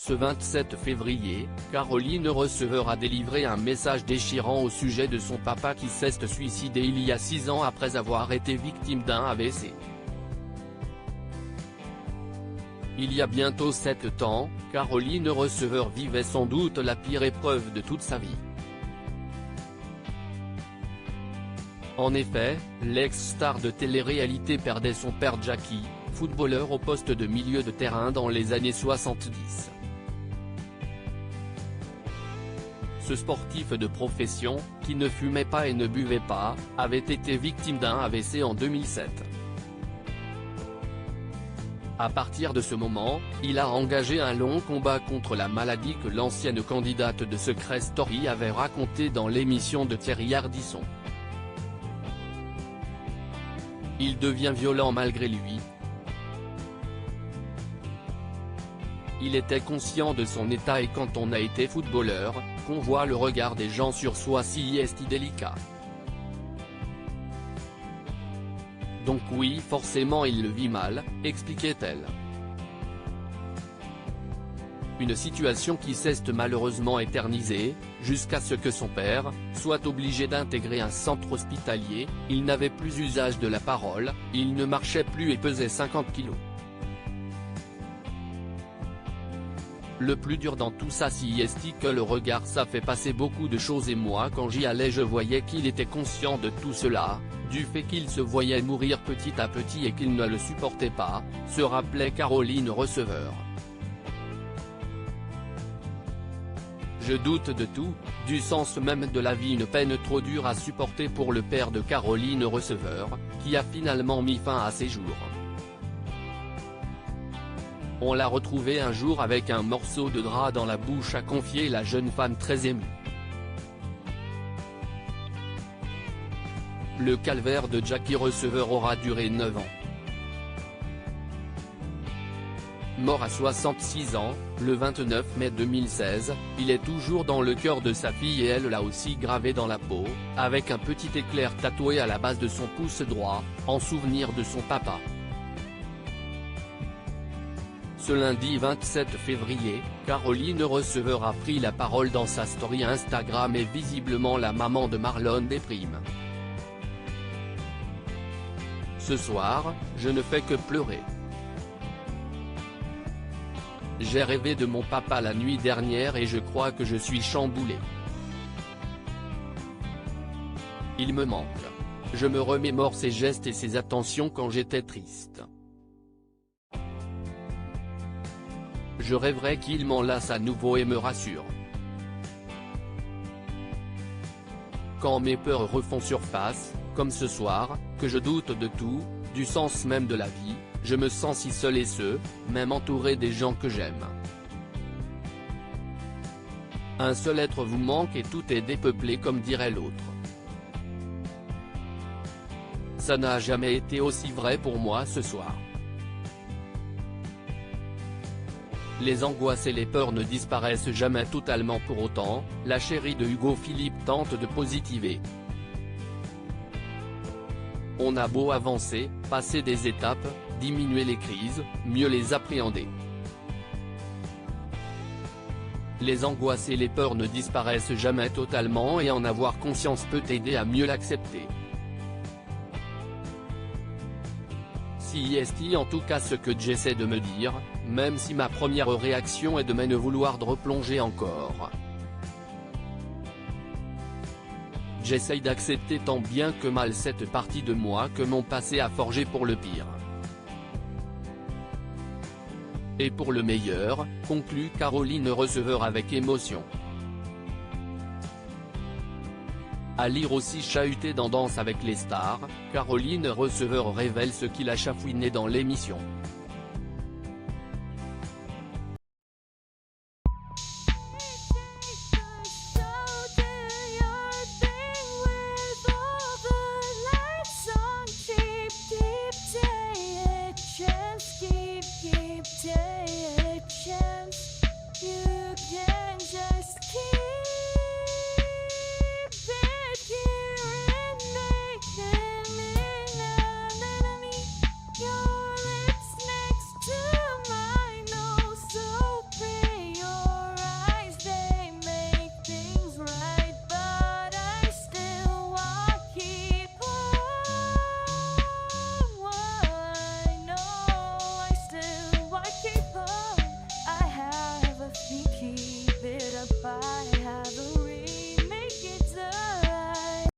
Ce 27 février, Caroline Receveur a délivré un message déchirant au sujet de son papa qui s'est suicidé il y a 6 ans après avoir été victime d'un AVC. Il y a bientôt 7 ans, Caroline Receveur vivait sans doute la pire épreuve de toute sa vie. En effet, l'ex-star de télé-réalité perdait son père Jackie, footballeur au poste de milieu de terrain dans les années 70. Ce sportif de profession, qui ne fumait pas et ne buvait pas, avait été victime d'un AVC en 2007. À partir de ce moment, il a engagé un long combat contre la maladie que l'ancienne candidate de Secret Story avait raconté dans l'émission de Thierry Ardisson. Il devient violent malgré lui. Il était conscient de son état et quand on a été footballeur, qu'on voit le regard des gens sur soi si délicat. Donc oui forcément il le vit mal, expliquait-elle. Une situation qui s'est malheureusement éternisée, jusqu'à ce que son père soit obligé d'intégrer un centre hospitalier. Il n'avait plus usage de la parole, il ne marchait plus et pesait 50 kilos. Le plus dur dans tout ça c'est que le regard ça fait passer beaucoup de choses et moi quand j'y allais je voyais qu'il était conscient de tout cela, du fait qu'il se voyait mourir petit à petit et qu'il ne le supportait pas, se rappelait Caroline Receveur. Je doute de tout, du sens même de la vie, une peine trop dure à supporter pour le père de Caroline Receveur, qui a finalement mis fin à ses jours. On l'a retrouvé un jour avec un morceau de drap dans la bouche, a confié la jeune femme très émue. Le calvaire de Jackie Receveur aura duré 9 ans. Mort à 66 ans, le 29 mai 2016, il est toujours dans le cœur de sa fille et elle l'a aussi gravé dans la peau, avec un petit éclair tatoué à la base de son pouce droit, en souvenir de son papa. Ce lundi 27 février, Caroline Receveur a pris la parole dans sa story Instagram et visiblement la maman de Marlon déprime. Ce soir, je ne fais que pleurer. J'ai rêvé de mon papa la nuit dernière et je crois que je suis chamboulé. Il me manque. Je me remémore ses gestes et ses attentions quand j'étais triste. Je rêverais qu'il m'enlace à nouveau et me rassure. Quand mes peurs refont surface, comme ce soir, que je doute de tout, du sens même de la vie, je me sens si seul et même entouré des gens que j'aime. Un seul être vous manque et tout est dépeuplé comme dirait l'autre. Ça n'a jamais été aussi vrai pour moi ce soir. Les angoisses et les peurs ne disparaissent jamais totalement pour autant, la chérie de Hugo Philippe tente de positiver. On a beau avancer, passer des étapes, diminuer les crises, mieux les appréhender. Les angoisses et les peurs ne disparaissent jamais totalement et en avoir conscience peut aider à mieux l'accepter. C'est en tout cas ce que j'essaie de me dire, même si ma première réaction est de ne vouloir de replonger encore. J'essaye d'accepter tant bien que mal cette partie de moi que mon passé a forgé pour le pire. Et pour le meilleur, conclut Caroline Receveur avec émotion. À lire aussi chahuté dans Danse avec les stars, Caroline Receveur révèle ce qu'il a chafouiné dans l'émission.